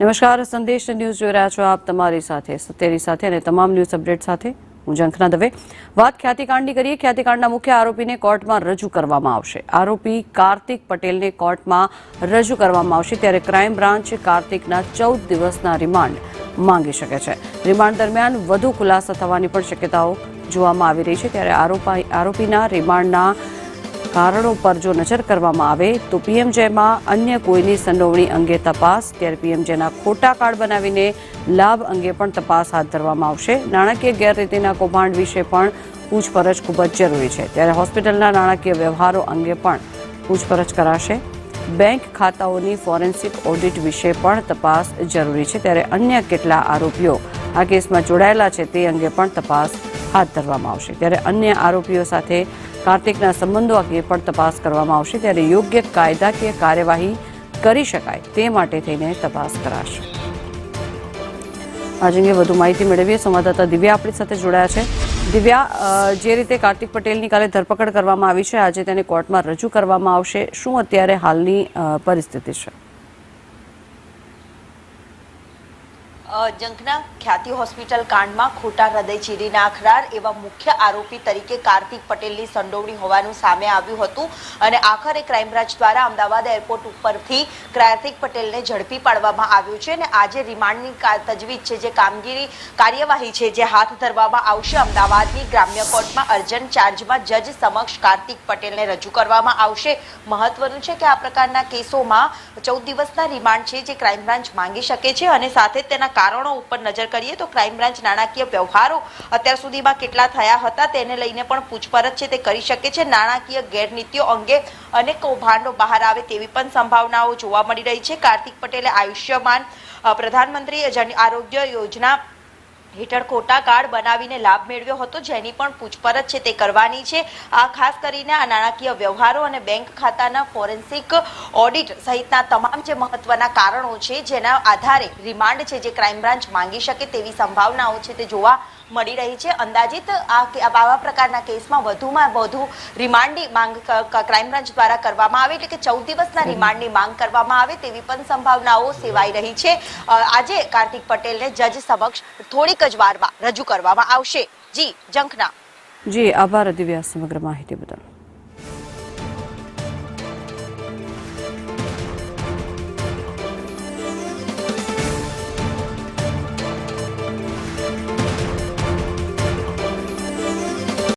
નમસ્કાર, સંદેશ ન્યૂઝ જોઈ રહ્યા છો આપ, તમારી સાથે સત્યરી સાથે અને તમામ ન્યૂઝ અપડેટ સાથે હું ઝંખના દવે। વાત ખ્યાતિકાંડની કરીએ। ખ્યાતિકાંડના મુખ્ય આરોપીને કોર્ટમાં રજૂ કરવામાં આવશે। આરોપી કાર્તિક પટેલને કોર્ટમાં રજૂ કરવામાં આવશે, ત્યારે ક્રાઇમ બ્રાન્ચ કાર્તિકના 14 દિવસના રિમાન્ડ માંગી શકે છે। રિમાન્ડ દરમિયાન વધુ ખુલાસા થવાની પણ શક્યતાઓ જોવામાં આવી રહી છે। ત્યારે આરોપીના રિમાન્ડના કારણો પર જો નજર કરવામાં આવે તો પીએમજેમાં અન્ય કોઈની સંડોવણી અંગે તપાસ, ત્યારે પીએમજેના ખોટા કાર્ડ બનાવીને લાભ અંગે પણ તપાસ હાથ ધરવામાં આવશે। નાણાકીય ગેરરીતિના કૌભાંડ વિશે પણ પૂછપરછ ખૂબ જ જરૂરી છે, ત્યારે હોસ્પિટલના નાણાકીય વ્યવહારો અંગે પણ પૂછપરછ કરાશે। બેંક ખાતાઓની ફોરેન્સિક ઓડિટ વિશે પણ તપાસ જરૂરી છે, ત્યારે અન્ય કેટલા આરોપીઓ આ કેસમાં જોડાયેલા છે તે અંગે પણ તપાસ હાથ ધરવામાં આવશે। ત્યારે અન્ય આરોપીઓ સાથે કાર્તિકના સંબંધો અંગે પણ તપાસ કરવામાં આવશે, ત્યારે યોગ્ય કાયદાકીય કાર્યવાહી કરી શકાય તે માટે થઈને તપાસ કરાશે। આજ અંગે વધુ માહિતી મેળવીએ। સંવાદદાતા દિવ્યા આપણી સાથે જોડાયા છે। દિવ્યા, જે રીતે કાર્તિક પટેલની કાલે ધરપકડ કરવામાં આવી છે, આજે તેને કોર્ટમાં રજૂ કરવામાં આવશે, શું અત્યારે હાલની પરિસ્થિતિ છે? જંખના ખ્યાતિ હોસ્પિટલ કાંડમાં ખોટા હૃદય ચીરી નાખનાર એવા મુખ્ય આરોપી તરીકે કાર્તિક પટેલની સંડોવણી હોવાનું સામે આવ્યું હતું અને આખરે ક્રાઇમ બ્રાન્ચ દ્વારા અમદાવાદ એરપોર્ટ ઉપરથી કાર્તિક પટેલને ઝડપી પાડવામાં આવ્યું છે અને આજે રિમાન્ડની તજવીજ છે, જે કાર્યવાહી છે જે હાથ ધરવામાં આવશે। અમદાવાદની ગ્રામ્ય કોર્ટમાં અર્જન્ટ ચાર્જમાં જજ સમક્ષ કાર્તિક પટેલને રજૂ કરવામાં આવશે। મહત્વનું છે કે આ પ્રકારના કેસોમાં 14 દિવસના રિમાન્ડ છે જે ક્રાઇમ બ્રાન્ચ માંગી શકે છે અને સાથે તેના કારણો ઉપર નજર કરીએ તો ક્રાઇમ બ્રાન્ચ નાણાકીય વ્યવહારો અત્યાર સુધીમાં કેટલા થયા હતા તેને લઈને પણ પૂછપરછ છે તે કરી શકે છે। નાણાકીય ગેરનીતિઓ અંગે અનેક કૌભાંડો બહાર આવે તેવી પણ સંભાવનાઓ જોવા મળી રહી છે। કાર્તિક પટેલે આયુષ્યમાન પ્રધાનમંત્રી જન આરોગ્ય યોજના હેઠળ ખોટા કાર્ડ બનાવીને લાભ મેળવ્યો હતો, જેની પણ પૂછપરછ છે તે કરવાની છે। આ ખાસ કરીને આ નાણાકીય વ્યવહારો અને બેંક ખાતાના ફોરેન્સિક ઓડિટ સહિતના તમામ જે મહત્વના કારણો છે જેના આધારે રિમાન્ડ છે જે ક્રાઇમ બ્રાન્ચ માંગી શકે તેવી સંભાવનાઓ છે તે જોવા મળી રહી છે। અંદાજિત આવા પ્રકારના કેસમાં વધુમાં વધુ રિમાન્ડની માંગ ક્રાઇમ બ્રાન્ચ દ્વારા કરવામાં આવે, એટલે કે 14 દિવસના રિમાન્ડની માંગ કરવામાં આવે તેવી પણ સંભાવનાઓ સેવાઈ રહી છે। આજે કાર્તિક પટેલને જજ સમક્ષ થોડીક જ વારમાં રજૂ કરવામાં આવશે। જી જંખના। જી આભાર દિવ્યા, સમગ્ર માહિતી બદલ।